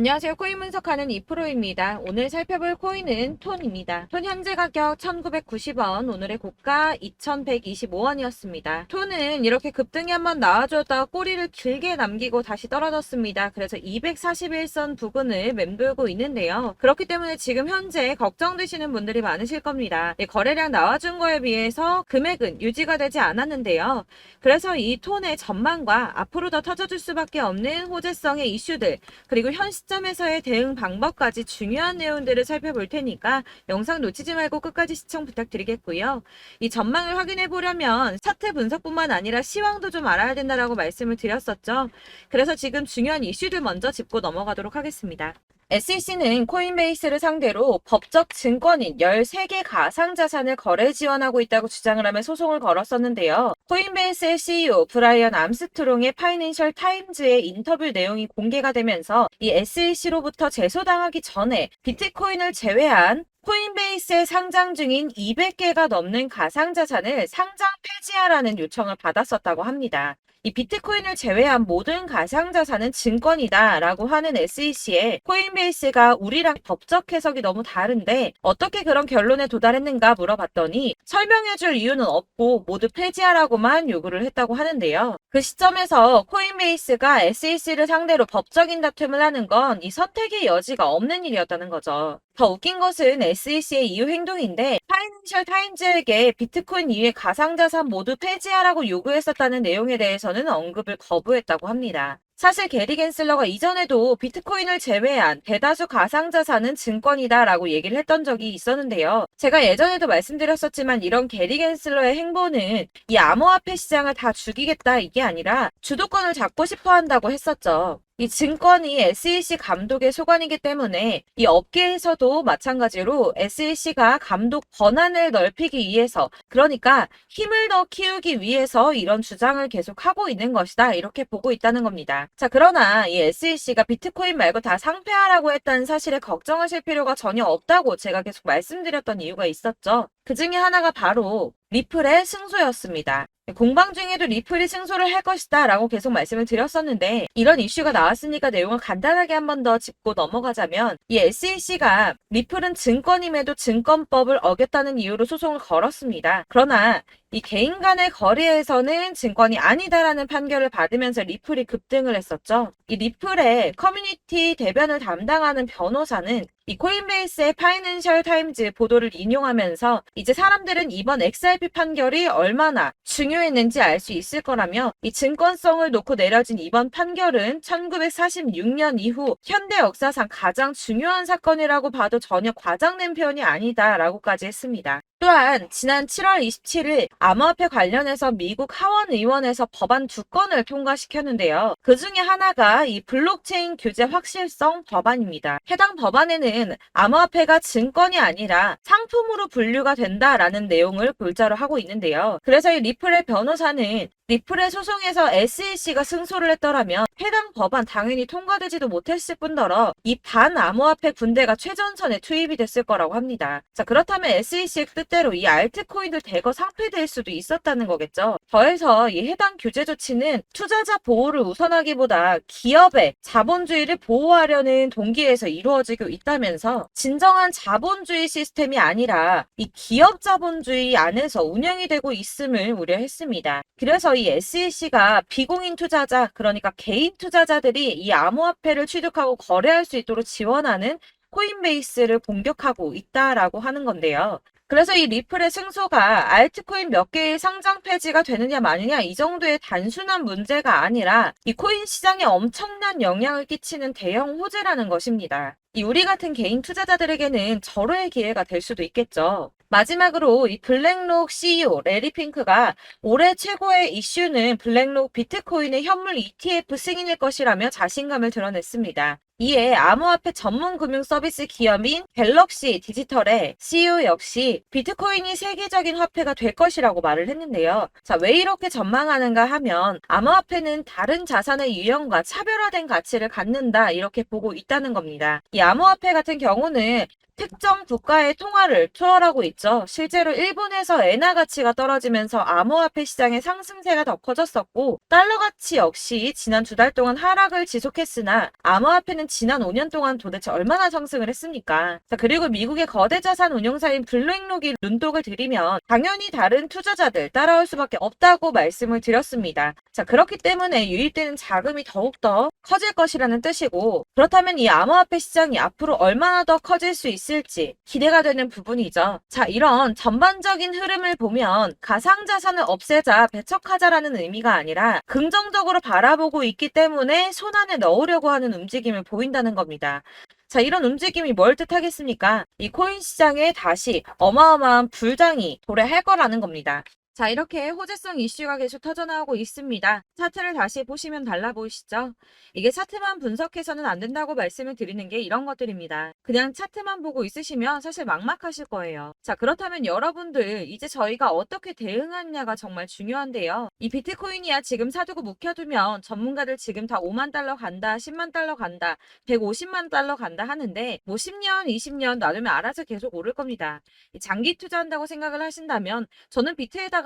안녕하세요. 코인 분석하는 이프로입니다. 오늘 살펴볼 코인은 톤입니다. 톤 현재 가격 1990원, 오늘의 고가 2125원이었습니다. 톤은 이렇게 급등이 한번 나와줬다가 꼬리를 길게 남기고 다시 떨어졌습니다. 그래서 241선 부근을 맴돌고 있는데요. 그렇기 때문에 지금 현재 걱정되시는 분들이 많으실 겁니다. 거래량 나와준 거에 비해서 금액은 유지가 되지 않았는데요. 그래서 이 톤의 전망과 앞으로 더 터져줄 수밖에 없는 호재성의 이슈들, 그리고 현 시점에서의 대응 방법까지 중요한 내용들을 살펴볼 테니까 영상 놓치지 말고 끝까지 시청 부탁드리겠고요. 이 전망을 확인해 보려면 차트 분석뿐만 아니라 시황도 좀 알아야 된다라고 말씀을 드렸었죠. 그래서 지금 중요한 이슈들 먼저 짚고 넘어가도록 하겠습니다. SEC는 코인베이스를 상대로 법적 증권인 13개 가상자산을 거래 지원하고 있다고 주장을 하며 소송을 걸었었는데요. 코인베이스의 CEO 브라이언 암스트롱의 파이낸셜 타임즈의 인터뷰 내용이 공개가 되면서 이 SEC로부터 제소당하기 전에 비트코인을 제외한 코인베이스에 상장 중인 200개가 넘는 가상자산을 상장 폐지하라는 요청을 받았었다고 합니다. 이 비트코인을 제외한 모든 가상자산은 증권이다 라고 하는 SEC에 코인베이스가 우리랑 법적 해석이 너무 다른데 어떻게 그런 결론에 도달했는가 물어봤더니 설명해줄 이유는 없고 모두 폐지하라고만 요구를 했다고 하는데요. 그 시점에서 코인베이스가 SEC를 상대로 법적인 다툼을 하는 건 이 선택의 여지가 없는 일이었다는 거죠. 더 웃긴 것은 SEC의 이후 행동인데 파이낸셜 타임즈에게 비트코인 이외 가상자산 모두 폐지하라고 요구했었다는 내용에 대해서는 언급을 거부했다고 합니다. 사실 게리 겐슬러가 이전에도 비트코인을 제외한 대다수 가상자산은 증권이다 라고 얘기를 했던 적이 있었는데요. 제가 예전에도 말씀드렸었지만 이런 게리 겐슬러의 행보는 이 암호화폐 시장을 다 죽이겠다 이게 아니라 주도권을 잡고 싶어 한다고 했었죠. 이 증권이 SEC 감독의 소관이기 때문에 이 업계에서도 마찬가지로 SEC가 감독 권한을 넓히기 위해서, 그러니까 힘을 더 키우기 위해서 이런 주장을 계속하고 있는 것이다 이렇게 보고 있다는 겁니다. 자, 그러나 이 SEC가 비트코인 말고 다 상폐하라고 했다는 사실에 걱정하실 필요가 전혀 없다고 제가 계속 말씀드렸던 이유가 있었죠. 그 중에 하나가 바로 리플의 승소였습니다. 공방 중에도 리플이 승소를 할 것이다 라고 계속 말씀을 드렸었는데 이런 이슈가 나왔으니까 내용을 간단하게 한 번 더 짚고 넘어가자면 이 SEC가 리플은 증권임에도 증권법을 어겼다는 이유로 소송을 걸었습니다. 그러나 이 개인 간의 거래에서는 증권이 아니다라는 판결을 받으면서 리플이 급등을 했었죠. 이 리플의 커뮤니티 대변을 담당하는 변호사는 이 코인베이스의 파이낸셜 타임즈 보도를 인용하면서 이제 사람들은 이번 XRP 판결이 얼마나 중요했는지 알 수 있을 거라며 이 증권성을 놓고 내려진 이번 판결은 1946년 이후 현대 역사상 가장 중요한 사건이라고 봐도 전혀 과장된 표현이 아니다라고까지 했습니다. 또한 지난 7월 27일 암호화폐 관련해서 미국 하원 의원에서 법안 2건을 통과시켰는데요. 그 중에 하나가 이 블록체인 규제 확실성 법안입니다. 해당 법안에는 암호화폐가 증권이 아니라 상품으로 분류가 된다라는 내용을 골자로 하고 있는데요. 그래서 이 리플의 변호사는 리플의 소송에서 SEC가 승소를 했더라면 해당 법안 당연히 통과되지도 못했을 뿐더러 이 반암호화폐 군대가 최전선에 투입이 됐을 거라고 합니다. 자, 그렇다면 SEC의 뜻대로 이 알트코인들 대거 상폐될 수도 있었다는 거겠죠. 더해서 이 해당 규제 조치는 투자자 보호를 우선하기보다 기업의 자본주의를 보호하려는 동기에서 이루어지고 있다면서 진정한 자본주의 시스템이 아니라 이 기업 자본주의 안에서 운영이 되고 있음을 우려했습니다. 그래서 이 SEC가 비공인 투자자, 그러니까 개인 투자자들이 이 암호화폐를 취득하고 거래할 수 있도록 지원하는 코인베이스를 공격하고 있다라고 하는 건데요. 그래서 이 리플의 승소가 알트코인 몇 개의 상장 폐지가 되느냐 마느냐 이 정도의 단순한 문제가 아니라 이 코인 시장에 엄청난 영향을 끼치는 대형 호재라는 것입니다. 이 우리 같은 개인 투자자들에게는 절호의 기회가 될 수도 있겠죠. 마지막으로 이 블랙록 CEO 레리 핑크가 올해 최고의 이슈는 블랙록 비트코인의 현물 ETF 승인일 것이라며 자신감을 드러냈습니다. 이에 암호화폐 전문 금융 서비스 기업인 갤럭시 디지털의 CEO 역시 비트코인이 세계적인 화폐가 될 것이라고 말을 했는데요. 자, 왜 이렇게 전망하는가 하면 암호화폐는 다른 자산의 유형과 차별화된 가치를 갖는다 이렇게 보고 있다는 겁니다. 이 암호화폐 같은 경우는 특정 국가의 통화를 투여하고 있죠. 실제로 일본에서 엔화 가치가 떨어지면서 암호화폐 시장의 상승세가 더 커졌었고, 달러 가치 역시 지난 2달 동안 하락을 지속했으나 암호화폐는 지난 5년 동안 도대체 얼마나 상승을 했습니까? 자, 그리고 미국의 거대 자산 운용사인 블랙록이 눈독을 들이면 당연히 다른 투자자들 따라올 수밖에 없다고 말씀을 드렸습니다. 자, 그렇기 때문에 유입되는 자금이 더욱더 커질 것이라는 뜻이고, 그렇다면 이 암호화폐 시장이 앞으로 얼마나 더 커질 수 있을지 기대가 되는 부분이죠. 자, 이런 전반적인 흐름을 보면 가상자산을 없애자, 배척하자라는 의미가 아니라 긍정적으로 바라보고 있기 때문에 손안에 넣으려고 하는 움직임을 보인다는 겁니다. 자, 이런 움직임이 뭘 뜻하겠습니까? 이 코인 시장에 다시 어마어마한 불장이 도래할 거라는 겁니다. 자, 이렇게 호재성 이슈가 계속 터져나오고 있습니다. 차트를 다시 보시면 달라 보이시죠? 이게 차트만 분석해서는 안 된다고 말씀을 드리는 게 이런 것들입니다. 그냥 차트만 보고 있으시면 사실 막막하실 거예요. 자, 그렇다면 여러분들 이제 저희가 어떻게 대응하느냐가 정말 중요한데요. 이 비트코인이야 지금 사두고 묵혀두면 전문가들 지금 다 5만 달러 간다, 10만 달러 간다, 150만 달러 간다 하는데 뭐 10년, 20년 놔두면 알아서 계속 오를 겁니다. 장기 투자한다고 생각을 하신다면 저는 비트에다가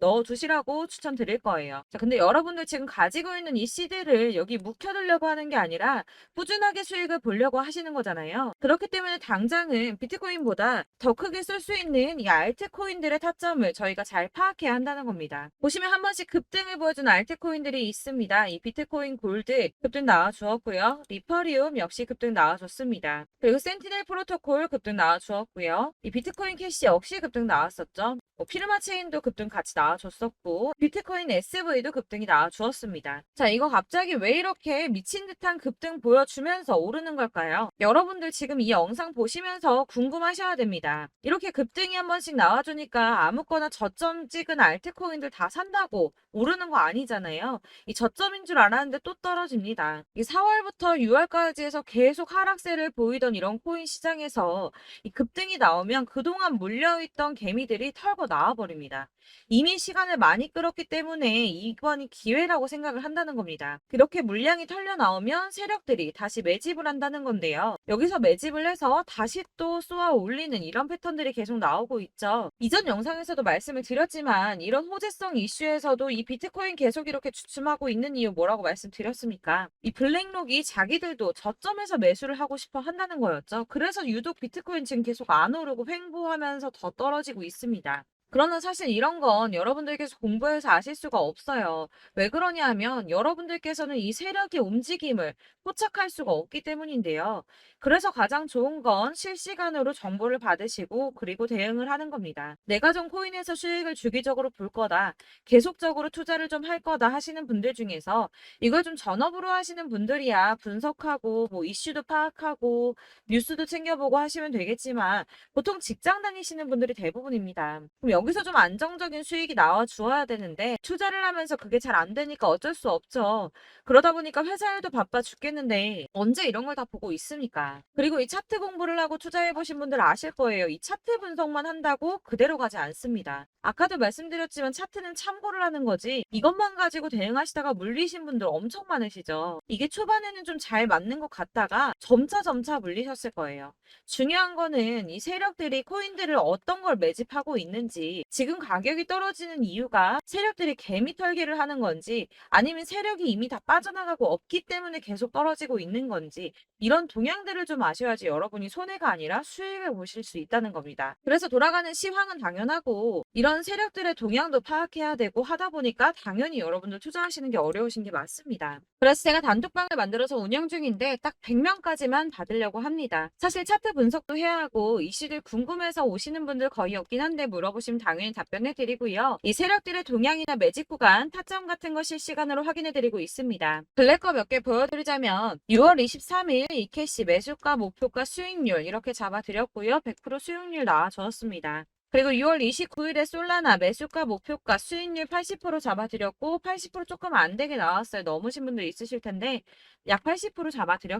넣어두시라고 추천드릴 거예요. 자, 근데 여러분들 지금 가지고 있는 이 CD를 여기 묵혀두려고 하는 게 아니라 꾸준하게 수익을 보려고 하시는 거잖아요. 그렇기 때문에 당장은 비트코인보다 더 크게 쓸 수 있는 이 알트코인들의 타점을 저희가 잘 파악해야 한다는 겁니다. 보시면 한 번씩 급등을 보여준 알트코인들이 있습니다. 이 비트코인 골드 급등 나와주었고요. 리퍼리움 역시 급등 나와줬습니다. 그리고 센티넬 프로토콜 급등 나와주었고요. 이 비트코인 캐시 역시 급등 나왔었죠. 피르마 체인도 급등 같이 나와줬었고 비트코인 SV도 급등이 나와주었습니다. 자, 이거 갑자기 왜 이렇게 미친 듯한 급등 보여주면서 오르는 걸까요? 여러분들 지금 이 영상 보시면서 궁금하셔야 됩니다. 이렇게 급등이 한 번씩 나와주니까 아무거나 저점 찍은 알트코인들 다 산다고 오르는 거 아니잖아요. 이 저점인 줄 알았는데 또 떨어집니다. 이 4월부터 6월까지 해서 계속 하락세를 보이던 이런 코인 시장에서 이 급등이 나오면 그동안 물려있던 개미들이 털고 나와버립니다. 이미 시간을 많이 끌었기 때문에 이번이 기회라고 생각을 한다는 겁니다. 그렇게 물량이 털려 나오면 세력들이 다시 매집을 한다는 건데요. 여기서 매집을 해서 다시 또 쏘아 올리는 이런 패턴들이 계속 나오고 있죠. 이전 영상에서도 말씀을 드렸지만 이런 호재성 이슈에서도 이 비트코인 계속 이렇게 주춤하고 있는 이유 뭐라고 말씀드렸습니까? 이 블랙록이 자기들도 저점에서 매수를 하고 싶어 한다는 거였죠. 그래서 유독 비트코인 지금 계속 안 오르고 횡보하면서 더 떨어지고 있습니다. 그러나 사실 이런 건 여러분들께서 공부해서 아실 수가 없어요. 왜 그러냐 하면 여러분들께서는 이 세력의 움직임을 포착할 수가 없기 때문인데요. 그래서 가장 좋은 건 실시간으로 정보를 받으시고 그리고 대응을 하는 겁니다. 내가 좀 코인에서 수익을 주기적으로 볼 거다. 계속적으로 투자를 좀 할 거다 하시는 분들 중에서 이걸 좀 전업으로 하시는 분들이야 분석하고 뭐 이슈도 파악하고 뉴스도 챙겨보고 하시면 되겠지만 보통 직장 다니시는 분들이 대부분입니다. 그럼 여기서 좀 안정적인 수익이 나와 주어야 되는데 투자를 하면서 그게 잘 안 되니까 어쩔 수 없죠. 그러다 보니까 회사 일도 바빠 죽겠는데 언제 이런 걸 다 보고 있습니까? 그리고 이 차트 공부를 하고 투자해 보신 분들 아실 거예요. 이 차트 분석만 한다고 그대로 가지 않습니다. 아까도 말씀드렸지만 차트는 참고를 하는 거지 이것만 가지고 대응하시다가 물리신 분들 엄청 많으시죠. 이게 초반에는 좀 잘 맞는 것 같다가 점차 물리셨을 거예요. 중요한 거는 이 세력들이 코인들을 어떤 걸 매집하고 있는지 지금 가격이 떨어지는 이유가 세력들이 개미 털기를 하는 건지 아니면 세력이 이미 다 빠져나가고 없기 때문에 계속 떨어지고 있는 건지 이런 동향들을 좀 아셔야지 여러분이 손해가 아니라 수익을 보실 수 있다는 겁니다. 그래서 돌아가는 시황은 당연하고 이런 세력들의 동향도 파악해야 되고 하다 보니까 당연히 여러분들 투자하시는 게 어려우신 게 맞습니다. 그래서 제가 단톡방을 만들어서 운영 중인데 딱 100명까지만 받으려고 합니다. 사실 차트 분석도 해야 하고 이슈들 궁금해서 오시는 분들 거의 없긴 한데 물어보시면 당연히 답변해 드리고요. 이 세력들의 동향이나 매직 구간, 타점 같은 거 실시간으로 확인해 드리고 있습니다. 블랙거 몇 개 보여드리자면 6월 23일 이캐시 매수가, 목표가, 수익률 이렇게 잡아드렸고요. 100% 수익률 나와줬습니다. 그리고 6월 29일에 솔라나 매수가, 목표가, 수익률 80% 잡아드렸고 80% 조금 안 되게 나왔어요. 넘으신 분들 있으실 텐데 약 80%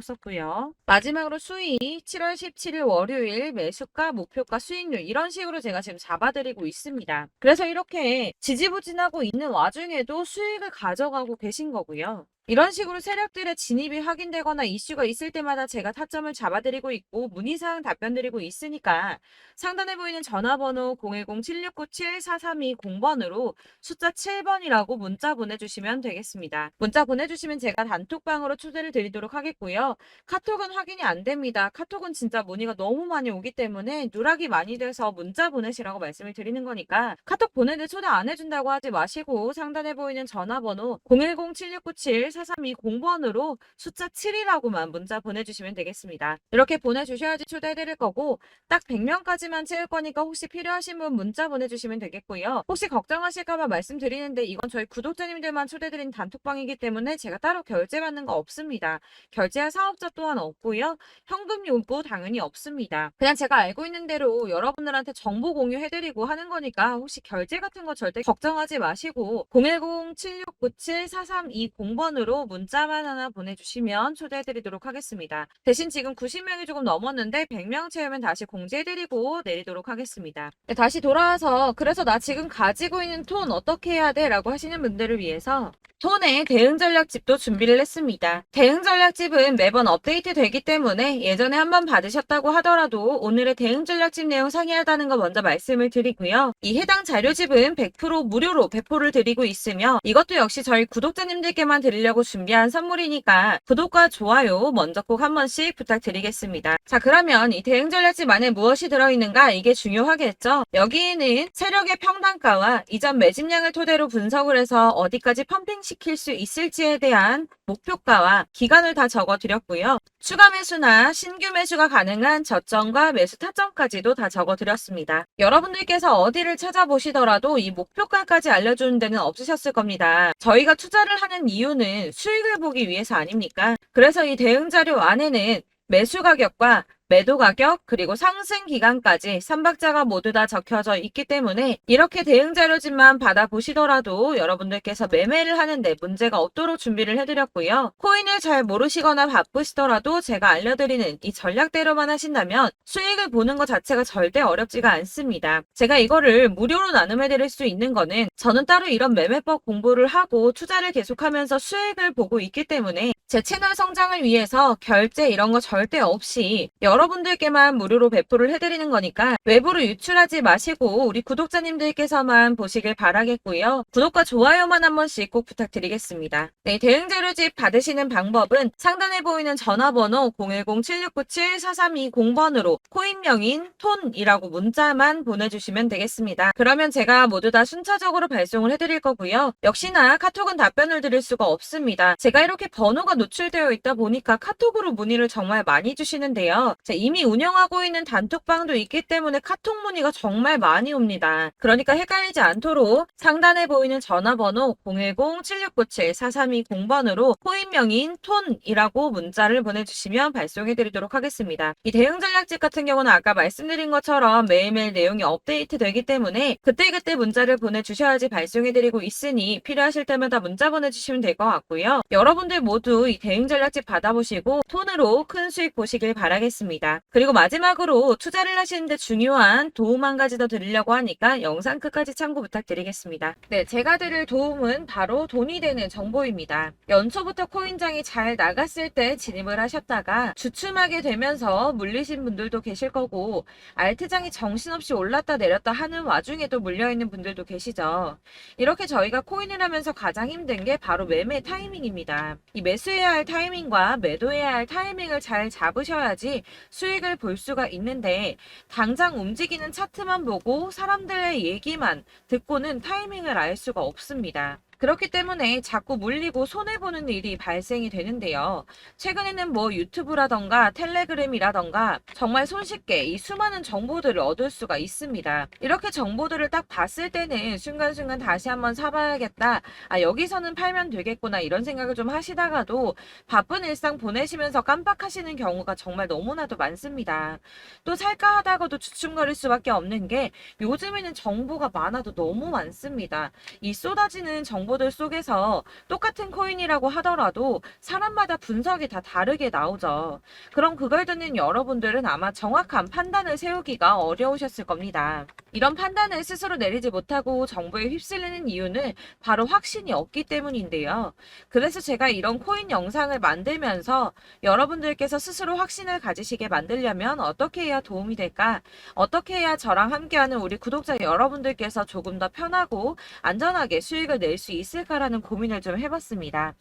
잡아드렸었고요. 마지막으로 수익 7월 17일 월요일 매수가, 목표가, 수익률 이런 식으로 제가 지금 잡아드리고 있습니다. 그래서 이렇게 지지부진하고 있는 와중에도 수익을 가져가고 계신 거고요. 이런 식으로 세력들의 진입이 확인되거나 이슈가 있을 때마다 제가 타점을 잡아드리고 있고 문의사항 답변드리고 있으니까 상단에 보이는 전화번호 010-7697-4320번으로 숫자 7번이라고 문자 보내주시면 되겠습니다. 문자 보내주시면 제가 단톡방으로 초대를 드리도록 하겠고요. 카톡은 확인이 안 됩니다. 카톡은 진짜 문의가 너무 많이 오기 때문에 누락이 많이 돼서 문자 보내시라고 말씀을 드리는 거니까 카톡 보내는데 초대 안 해준다고 하지 마시고 상단에 보이는 전화번호 010-7697-4320번으로 숫자 7이라고만 문자 보내주시면 되겠습니다. 이렇게 보내주셔야지 초대해드릴 거고 딱 100명까지만 채울 거니까 혹시 필요하신 분 문자 보내주시면 되겠고요. 혹시 걱정하실까봐 말씀드리는데 이건 저희 구독자님들만 초대드린 단톡방이기 때문에 제가 따로 결제받는 거 없습니다. 결제할 사업자 또한 없고요. 현금 요구 당연히 없습니다. 그냥 제가 알고 있는 대로 여러분들한테 정보 공유해드리고 하는 거니까 혹시 결제 같은 거 절대 걱정하지 마시고 010-7697-4320번으로 문자만 하나 보내주시면 초대해드리도록 하겠습니다. 대신 지금 90명이 조금 넘었는데 100명 채우면 다시 공지해드리고 내리도록 하겠습니다. 네, 다시 돌아와서 그래서 나 지금 가지고 있는 톤 어떻게 해야 돼? 라고 하시는 분들을 위해서 톤의 대응 전략집도 준비를 했습니다. 대응 전략집은 매번 업데이트 되기 때문에 예전에 한번 받으셨다고 하더라도 오늘의 대응 전략집 내용 상이하다는 거 먼저 말씀을 드리고요. 이 해당 자료집은 100% 무료로 배포를 드리고 있으며 이것도 역시 저희 구독자님들께만 드리려고 준비한 선물이니까 구독과 좋아요 먼저 꼭 한 번씩 부탁드리겠습니다. 자, 그러면 이 대응 전략집 안에 무엇이 들어있는가 이게 중요하겠죠. 여기에는 세력의 평단가와 이전 매집량을 토대로 분석을 해서 어디까지 펌핑 시킬 수 있을지에 대한 목표가와 기간을 다 적어드렸고요. 추가 매수나 신규 매수가 가능한 저점과 매수 타점까지도 다 적어드렸습니다. 여러분들께서 어디를 찾아보시더라도 이 목표가까지 알려주는 데는 없으셨을 겁니다. 저희가 투자를 하는 이유는 수익을 보기 위해서 아닙니까? 그래서 이 대응 자료 안에는 매수 가격과 매도 가격 그리고 상승 기간까지 3박자가 모두 다 적혀져 있기 때문에 이렇게 대응 자료집만 받아보시더라도 여러분들께서 매매를 하는데 문제가 없도록 준비를 해드렸고요. 코인을 잘 모르시거나 바쁘시더라도 제가 알려드리는 이 전략대로만 하신다면 수익을 보는 것 자체가 절대 어렵지가 않습니다. 제가 이거를 무료로 나눔해드릴 수 있는 거는 저는 따로 이런 매매법 공부를 하고 투자를 계속하면서 수익을 보고 있기 때문에 제 채널 성장을 위해서 결제 이런 거 절대 없이 여러분들께만 무료로 배포를 해드리는 거니까 외부로 유출하지 마시고 우리 구독자님들께서만 보시길 바라겠고요. 구독과 좋아요만 한 번씩 꼭 부탁드리겠습니다. 네, 대응자료집 받으시는 방법은 상단에 보이는 전화번호 010-7697-4320번으로 코인명인 톤이라고 문자만 보내주시면 되겠습니다. 그러면 제가 모두 다 순차적으로 발송을 해드릴 거고요. 역시나 카톡은 답변을 드릴 수가 없습니다. 제가 이렇게 번호가 노출되어 있다 보니까 카톡으로 문의를 정말 많이 주시는데요. 이미 운영하고 있는 단톡방도 있기 때문에 카톡 문의가 정말 많이 옵니다. 그러니까 헷갈리지 않도록 상단에 보이는 전화번호 010-7697-4320번으로 코인명인 톤이라고 문자를 보내주시면 발송해드리도록 하겠습니다. 이 대응 전략집 같은 경우는 아까 말씀드린 것처럼 매일매일 내용이 업데이트 되기 때문에 그때그때 문자를 보내주셔야지 발송해드리고 있으니 필요하실 때마다 문자 보내주시면 될 것 같고요. 여러분들 모두 이 대응 전략집 받아보시고 톤으로 큰 수익 보시길 바라겠습니다. 그리고 마지막으로 투자를 하시는데 중요한 도움 한 가지 더 드리려고 하니까 영상 끝까지 참고 부탁드리겠습니다. 네, 제가 드릴 도움은 바로 돈이 되는 정보입니다. 연초부터 코인장이 잘 나갔을 때 진입을 하셨다가 주춤하게 되면서 물리신 분들도 계실 거고 알트장이 정신없이 올랐다 내렸다 하는 와중에도 물려있는 분들도 계시죠. 이렇게 저희가 코인을 하면서 가장 힘든 게 바로 매매 타이밍입니다. 이 매수해야 할 타이밍과 매도해야 할 타이밍을 잘 잡으셔야지 수익을 볼 수가 있는데 당장 움직이는 차트만 보고 사람들의 얘기만 듣고는 타이밍을 알 수가 없습니다. 그렇기 때문에 자꾸 물리고 손해보는 일이 발생이 되는데요. 최근에는 뭐 유튜브라던가 텔레그램이라던가 정말 손쉽게 이 수많은 정보들을 얻을 수가 있습니다. 이렇게 정보들을 딱 봤을 때는 순간순간 다시 한번 사봐야겠다. 아, 여기서는 팔면 되겠구나 이런 생각을 좀 하시다가도 바쁜 일상 보내시면서 깜빡하시는 경우가 정말 너무나도 많습니다. 또 살까 하다가도 주춤거릴 수밖에 없는 게 요즘에는 정보가 많아도 너무 많습니다. 이 쏟아지는 정보들 속에서 똑같은 코인이라고 하더라도 사람마다 분석이 다 다르게 나오죠. 그럼 그걸 듣는 여러분들은 아마 정확한 판단을 세우기가 어려우셨을 겁니다. 이런 판단을 스스로 내리지 못하고 정보에 휩쓸리는 이유는 바로 확신이 없기 때문인데요. 그래서 제가 이런 코인 영상을 만들면서 여러분들께서 스스로 확신을 가지시게 만들려면 어떻게 해야 도움이 될까? 어떻게 해야 저랑 함께하는 우리 구독자 여러분들께서 조금 더 편하고 안전하게 수익을 낼 수 있을까라는 고민을 좀 해봤습니다.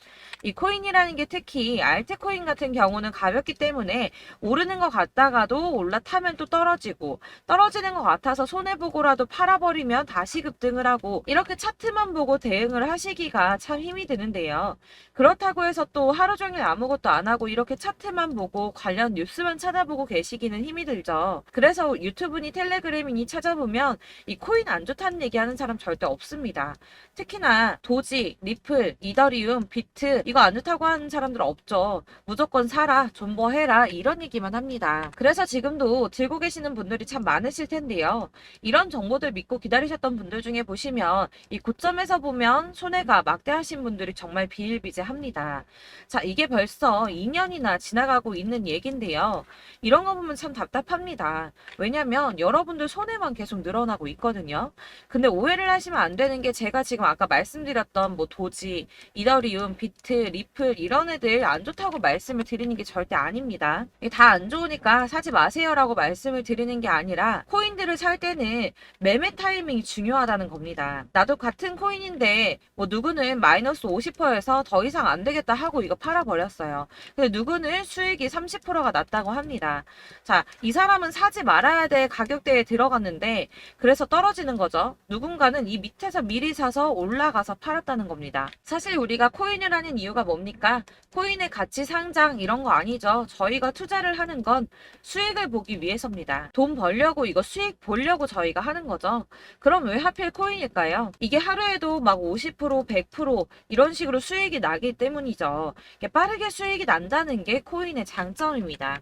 이 코인이라는 게 특히 알트코인 같은 경우는 가볍기 때문에 오르는 것 같다가도 올라타면 또 떨어지고 떨어지는 것 같아서 손해보고라도 팔아버리면 다시 급등을 하고 이렇게 차트만 보고 대응을 하시기가 참 힘이 드는데요. 그렇다고 해서 또 하루 종일 아무것도 안 하고 이렇게 차트만 보고 관련 뉴스만 찾아보고 계시기는 힘이 들죠. 그래서 유튜브니 텔레그램이니 찾아보면 이 코인 안 좋다는 얘기하는 사람 절대 없습니다. 특히나 도지, 리플, 이더리움, 비트 이거 안 좋다고 하는 사람들 없죠. 무조건 사라, 존버해라 이런 얘기만 합니다. 그래서 지금도 들고 계시는 분들이 참 많으실 텐데요. 이런 정보들 믿고 기다리셨던 분들 중에 보시면 이 고점에서 보면 손해가 막대하신 분들이 정말 비일비재합니다. 자, 이게 벌써 2년이나 지나가고 있는 얘긴데요. 이런 거 보면 참 답답합니다. 왜냐면 여러분들 손해만 계속 늘어나고 있거든요. 근데 오해를 하시면 안 되는 게 제가 지금 아까 말씀드렸던 뭐 도지, 이더리움, 비트, 리플 이런 애들 안 좋다고 말씀을 드리는 게 절대 아닙니다. 다 안 좋으니까 사지 마세요라고 말씀을 드리는 게 아니라 코인들을 살 때는 매매 타이밍이 중요하다는 겁니다. 나도 같은 코인인데 뭐 누구는 마이너스 50%에서 더 이상 안 되겠다 하고 이거 팔아버렸어요. 근데 누구는 수익이 30%가 났다고 합니다. 자, 이 사람은 사지 말아야 될 가격대에 들어갔는데 그래서 떨어지는 거죠. 누군가는 이 밑에서 미리 사서 올라가서 팔았다는 겁니다. 사실 우리가 코인을 하는 이유가 뭡니까? 코인의 가치 상장 이런 거 아니죠. 저희가 투자를 하는 건 수익을 보기 위해서입니다. 돈 벌려고 이거 수익 보려고 저희가 하는 거죠. 그럼 왜 하필 코인일까요? 이게 하루에도 막 50%, 100% 이런 식으로 수익이 나기 때문이죠. 빠르게 수익이 난다는 게 코인의 장점입니다.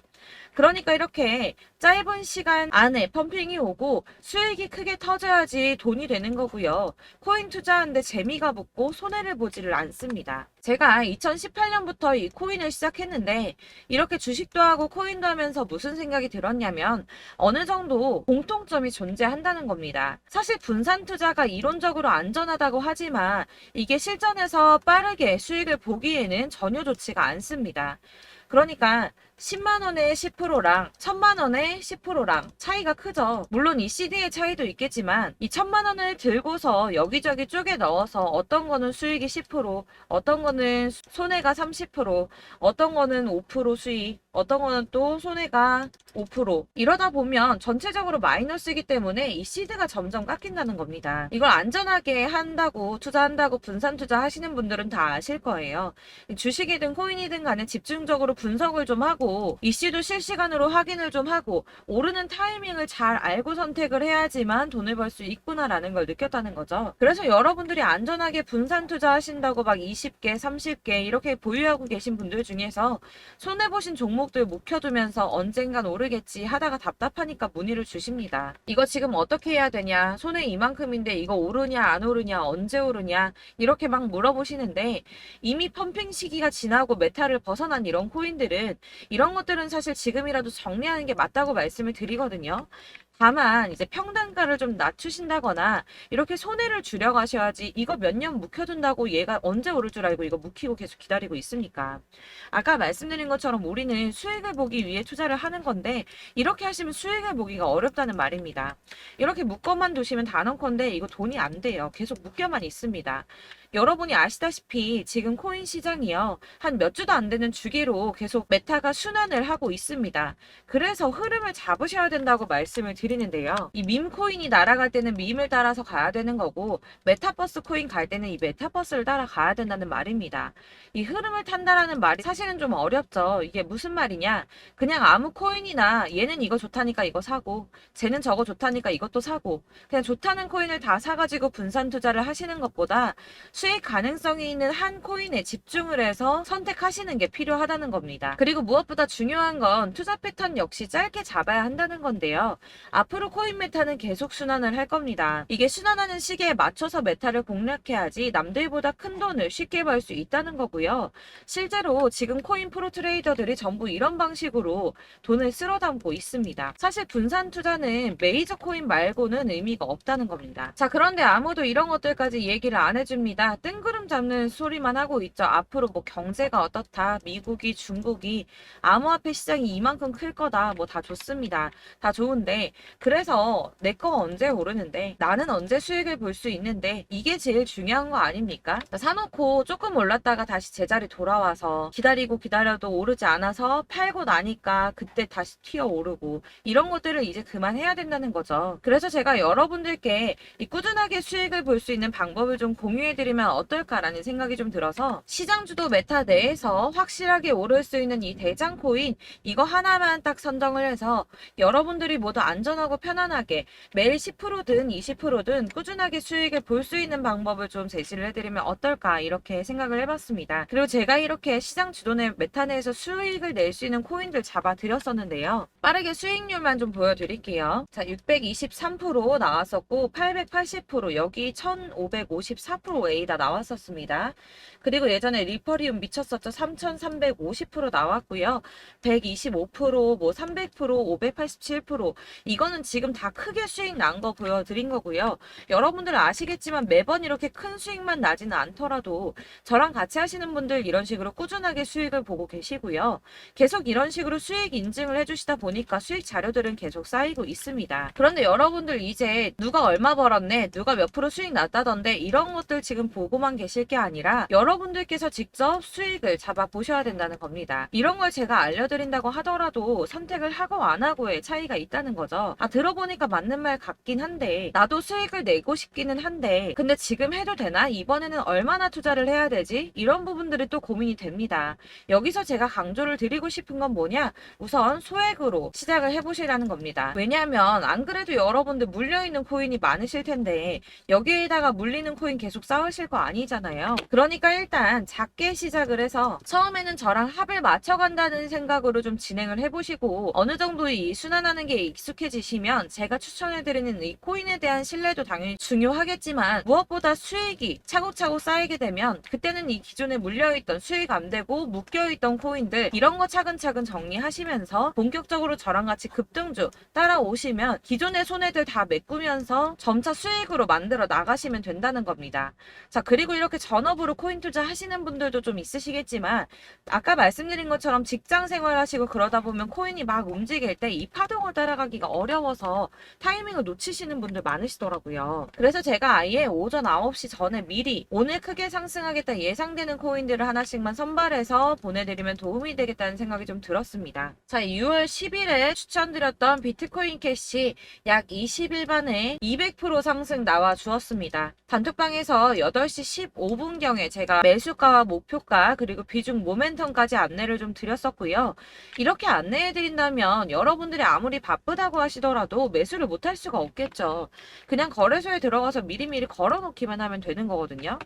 그러니까 이렇게 짧은 시간 안에 펌핑이 오고 수익이 크게 터져야지 돈이 되는 거고요. 코인 투자하는데 재미가 붙고 손해를 보지를 않습니다. 제가 2018년부터 이 코인을 시작했는데 이렇게 주식도 하고 코인도 하면서 무슨 생각이 들었냐면 어느 정도 공통점이 존재한다는 겁니다. 사실 분산 투자가 이론적으로 안전하다고 하지만 이게 실전에서 빠르게 수익을 보기에는 전혀 좋지가 않습니다. 그러니까 10만 원에 10%랑 1000만 원에 10%랑 차이가 크죠. 물론 이 CD의 차이도 있겠지만 이 1000만 원을 들고서 여기저기 쪼개 넣어서 어떤 거는 수익이 10%, 어떤 거는 손해가 30%, 어떤 거는 5% 수익, 어떤 거는 또 손해가 5%. 이러다 보면 전체적으로 마이너스이기 때문에 이 시드가 점점 깎인다는 겁니다. 이걸 안전하게 한다고 투자한다고 분산 투자하시는 분들은 다 아실 거예요. 주식이든 코인이든 간에 집중적으로 분석을 좀 하고 이슈도 실시간으로 확인을 좀 하고 오르는 타이밍을 잘 알고 선택을 해야지만 돈을 벌 수 있구나라는 걸 느꼈다는 거죠. 그래서 여러분들이 안전하게 분산 투자하신다고 막 20개, 30개 이렇게 보유하고 계신 분들 중에서 손해보신 종목들 묵혀두면서 언젠간 오르겠지 하다가 답답하니까 문의를 주십니다. 이거 지금 어떻게 해야 되냐? 손해 이만큼인데 이거 오르냐 안 오르냐 언제 오르냐 이렇게 막 물어보시는데 이미 펌핑 시기가 지나고 메타를 벗어난 이런 코인들은 이런 것들은 사실 지금이라도 정리하는 게 맞다고 말씀을 드리거든요. 다만 이제 평단가를 좀 낮추신다거나 이렇게 손해를 줄여가셔야지 이거 몇 년 묵혀둔다고 얘가 언제 오를 줄 알고 이거 묵히고 계속 기다리고 있습니까? 아까 말씀드린 것처럼 우리는 수익을 보기 위해 투자를 하는 건데 이렇게 하시면 수익을 보기가 어렵다는 말입니다. 이렇게 묶어만 두시면 단언컨대 이거 돈이 안 돼요. 계속 묶여만 있습니다. 여러분이 아시다시피 지금 코인 시장이요. 한 몇 주도 안 되는 주기로 계속 메타가 순환을 하고 있습니다. 그래서 흐름을 잡으셔야 된다고 말씀을 드리는데요. 이 밈 코인이 날아갈 때는 밈을 따라서 가야 되는 거고 메타버스 코인 갈 때는 이 메타버스를 따라가야 된다는 말입니다. 이 흐름을 탄다라는 말이 사실은 좀 어렵죠. 이게 무슨 말이냐? 그냥 아무 코인이나 얘는 이거 좋다니까 이거 사고 쟤는 저거 좋다니까 이것도 사고 그냥 좋다는 코인을 다 사가지고 분산 투자를 하시는 것보다 수익 가능성이 있는 한 코인에 집중을 해서 선택하시는 게 필요하다는 겁니다. 그리고 무엇보다 중요한 건 투자 패턴 역시 짧게 잡아야 한다는 건데요. 앞으로 코인 메타는 계속 순환을 할 겁니다. 이게 순환하는 시기에 맞춰서 메타를 공략해야지 남들보다 큰 돈을 쉽게 벌 수 있다는 거고요. 실제로 지금 코인 프로 트레이더들이 전부 이런 방식으로 돈을 쓸어 담고 있습니다. 사실 분산 투자는 메이저 코인 말고는 의미가 없다는 겁니다. 자, 그런데 아무도 이런 것들까지 얘기를 안 해줍니다. 뜬구름 잡는 소리만 하고 있죠. 앞으로 뭐 경제가 어떻다, 미국이, 중국이, 암호화폐 시장이 이만큼 클 거다, 뭐 다 좋습니다. 다 좋은데, 그래서 내 거 언제 오르는데, 나는 언제 수익을 볼 수 있는데, 이게 제일 중요한 거 아닙니까? 사놓고 조금 올랐다가 다시 제자리 돌아와서 기다리고 기다려도 오르지 않아서 팔고 나니까 그때 다시 튀어 오르고, 이런 것들을 이제 그만해야 된다는 거죠. 그래서 제가 여러분들께 이 꾸준하게 수익을 볼 수 있는 방법을 좀 공유해드리면 어떨까라는 생각이 좀 들어서 시장주도 메타 내에서 확실하게 오를 수 있는 이 대장 코인 이거 하나만 딱 선정을 해서 여러분들이 모두 안전하고 편안하게 매일 10%든 20%든 꾸준하게 수익을 볼 수 있는 방법을 좀 제시를 해드리면 어떨까 이렇게 생각을 해봤습니다. 그리고 제가 이렇게 시장 주도내 메타 내에서 수익을 낼 수 있는 코인들 잡아드렸었는데요. 빠르게 수익률만 좀 보여드릴게요. 자, 623% 나왔었고 880% 여기 1554% 다 나왔었습니다. 그리고 예전에 리퍼리움 미쳤었죠. 3350% 나왔고요. 125%, 뭐 300%, 587% 이거는 지금 다 크게 수익 난 거 보여드린 거고요. 여러분들 아시겠지만 매번 이렇게 큰 수익만 나지는 않더라도 저랑 같이 하시는 분들 이런 식으로 꾸준하게 수익을 보고 계시고요. 계속 이런 식으로 수익 인증을 해주시다 보니까 수익 자료들은 계속 쌓이고 있습니다. 그런데 여러분들 이제 누가 얼마 벌었네, 누가 몇 프로 수익 났다던데 이런 것들 지금 보고만 계실 게 아니라 여러분들께서 직접 수익을 잡아 보셔야 된다는 겁니다. 이런 걸 제가 알려드린다고 하더라도 선택을 하고 안 하고의 차이가 있다는 거죠. 아, 들어보니까 맞는 말 같긴 한데 나도 수익을 내고 싶기는 한데 근데 지금 해도 되나? 이번에는 얼마나 투자를 해야 되지? 이런 부분들이 또 고민이 됩니다. 여기서 제가 강조를 드리고 싶은 건 뭐냐? 우선 소액으로 시작을 해보시라는 겁니다. 왜냐하면 안 그래도 여러분들 물려있는 코인이 많으실 텐데 여기에다가 물리는 코인 계속 쌓으실 거 아니잖아요. 그러니까 일단 작게 시작을 해서 처음에는 저랑 합을 맞춰간다는 생각으로 좀 진행을 해보시고 어느 정도 이 순환하는 게 익숙해지시면 제가 추천해드리는 이 코인에 대한 신뢰도 당연히 중요하겠지만 무엇보다 수익이 차곡차곡 쌓이게 되면 그때는 이 기존에 물려있던 수익 안 되고 묶여있던 코인들 이런 거 차근차근 정리하시면서 본격적으로 저랑 같이 급등주 따라오시면 기존의 손해들 다 메꾸면서 점차 수익으로 만들어 나가시면 된다는 겁니다. 자, 그리고 이렇게 전업으로 코인 투자 하시는 분들도 좀 있으시겠지만 아까 말씀드린 것처럼 직장 생활 하시고 그러다 보면 코인이 막 움직일 때 이 파동을 따라가기가 어려워서 타이밍을 놓치시는 분들 많으시더라고요. 그래서 제가 아예 오전 9시 전에 미리 오늘 크게 상승하겠다 예상되는 코인들을 하나씩만 선발해서 보내드리면 도움이 되겠다는 생각이 좀 들었습니다. 자, 6월 10일에 추천드렸던 비트코인 캐시 약 20일 만에 200% 상승 나와 주었습니다. 단톡방에서 8시 15분경에 제가 매수가와 목표가 그리고 비중 모멘텀까지 안내를 좀 드렸었고요. 이렇게 안내해드린다면 여러분들이 아무리 바쁘다고 하시더라도 매수를 못할 수가 없겠죠. 그냥 거래소에 들어가서 미리미리 걸어놓기만 하면 되는 거거든요.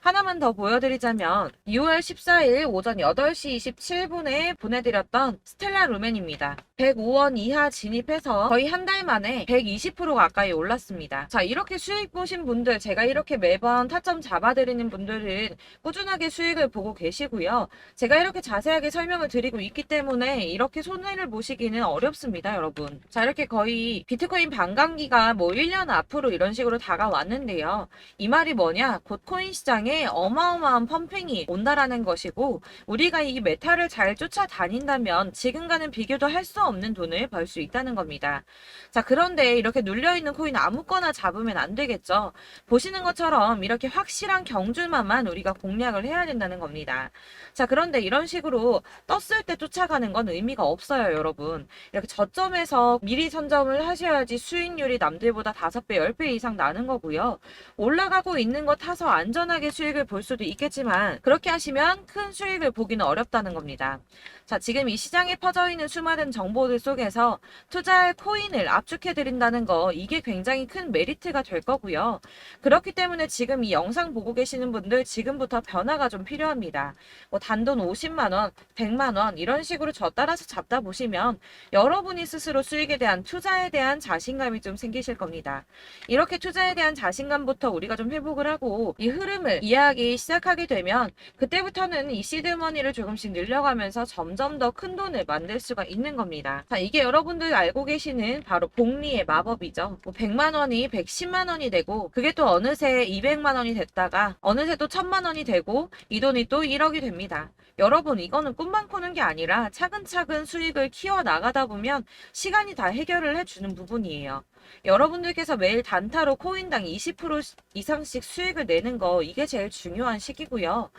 하나만 더 보여드리자면 6월 14일 오전 8시 27분에 보내드렸던 스텔라 루멘입니다. 105원 이하 진입해서 거의 한 달 만에 120% 가까이 올랐습니다. 자, 이렇게 수익 보신 분들, 제가 이렇게 매번 타점 잡아드리는 분들은 꾸준하게 수익을 보고 계시고요. 제가 이렇게 자세하게 설명을 드리고 있기 때문에 이렇게 손해를 보시기는 어렵습니다, 여러분. 자, 이렇게 거의 비트코인 반감기가 뭐 1년 앞으로 이런 식으로 다가왔는데요. 이 말이 뭐냐? 곧 코인 시장에 어마어마한 펌핑이 온다라는 것이고 우리가 이 메타를 잘 쫓아다닌다면 지금과는 비교도 할 수 없는 돈을 벌 수 있다는 겁니다. 자, 그런데 이렇게 눌려있는 코인 아무거나 잡으면 안 되겠죠. 보시는 것처럼 이렇게 확실한 경주만만 우리가 공략을 해야 된다는 겁니다. 자, 그런데 이런 식으로 떴을 때 쫓아가는 건 의미가 없어요, 여러분. 이렇게 저점에서 미리 선점을 하셔야지 수익률이 남들보다 5배, 10배 이상 나는 거고요. 올라가고 있는 거 타서 안전하게 수익을 볼 수도 있겠지만 그렇게 하시면 큰 수익을 보기는 어렵다는 겁니다. 자, 지금 이 시장에 퍼져 있는 수많은 정보들 속에서 투자할 코인을 압축해 드린다는 거 이게 굉장히 큰 메리트가 될 거고요. 그렇기 때문에 지금 이 영상 영상 보고 계시는 분들 지금부터 변화가 좀 필요합니다. 뭐 단돈 50만 원, 100만 원 이런 식으로 저 따라서 잡다 보시면 여러분이 스스로 수익에 대한 투자에 대한 자신감이 좀 생기실 겁니다. 이렇게 투자에 대한 자신감부터 우리가 좀 회복을 하고 이 흐름을 이해하기 시작하게 되면 그때부터는 이 시드머니를 조금씩 늘려가면서 점점 더 큰 돈을 만들 수가 있는 겁니다. 자, 이게 여러분들 알고 계시는 바로 복리의 마법이죠. 뭐 100만 원이 110만 원이 되고 그게 또 어느새 200만 원이 됐다가 어느새 또 1000만 원이 되고 이 돈이 또 1억이 됩니다. 여러분 이거는 꿈만 꾸는 게 아니라 차근차근 수익을 키워 나가다 보면 시간이 다 해결을 해주는 부분이에요. 여러분들께서 매일 단타로 코인당 20% 이상씩 수익을 내는 거 이게 제일 중요한 시기고요.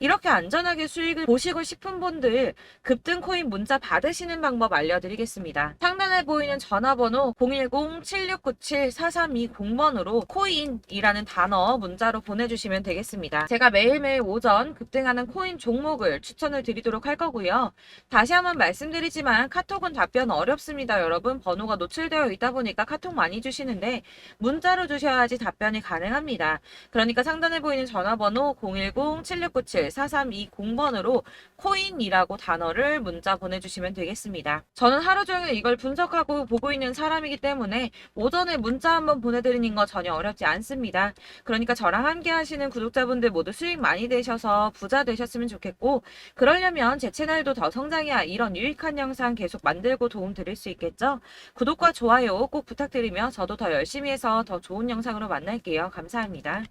이렇게 안전하게 수익을 보시고 싶은 분들 급등 코인 문자 받으시는 방법 알려드리겠습니다. 상단에 보이는 전화번호 010-7697-4320번으로 코인이라는 단어 문자로 보내주시면 되겠습니다. 제가 매일매일 오전 급등하는 코인 종목을 추천을 드리도록 할 거고요. 다시 한번 말씀드리지만 카톡은 답변 어렵습니다. 여러분 번호가 노출되어 있다 보니까 카톡 많이 주시는데 문자로 주셔야지 답변이 가능합니다. 그러니까 상단에 보이는 전화번호 010-7697-4320번으로 코인이라고 단어를 문자 보내주시면 되겠습니다. 저는 하루 종일 이걸 분석하고 보고 있는 사람이기 때문에 오전에 문자 한번 보내드리는 거 전혀 어렵지 않습니다. 그러니까 저랑 함께 하시는 구독자분들 모두 수익 많이 되셔서 부자 되셨으면 좋겠고 그러려면 제 채널도 더 성장해야 이런 유익한 영상 계속 만들고 도움 드릴 수 있겠죠? 구독과 좋아요 꼭 부탁드리며 저도 더 열심히 해서 더 좋은 영상으로 만날게요. 감사합니다.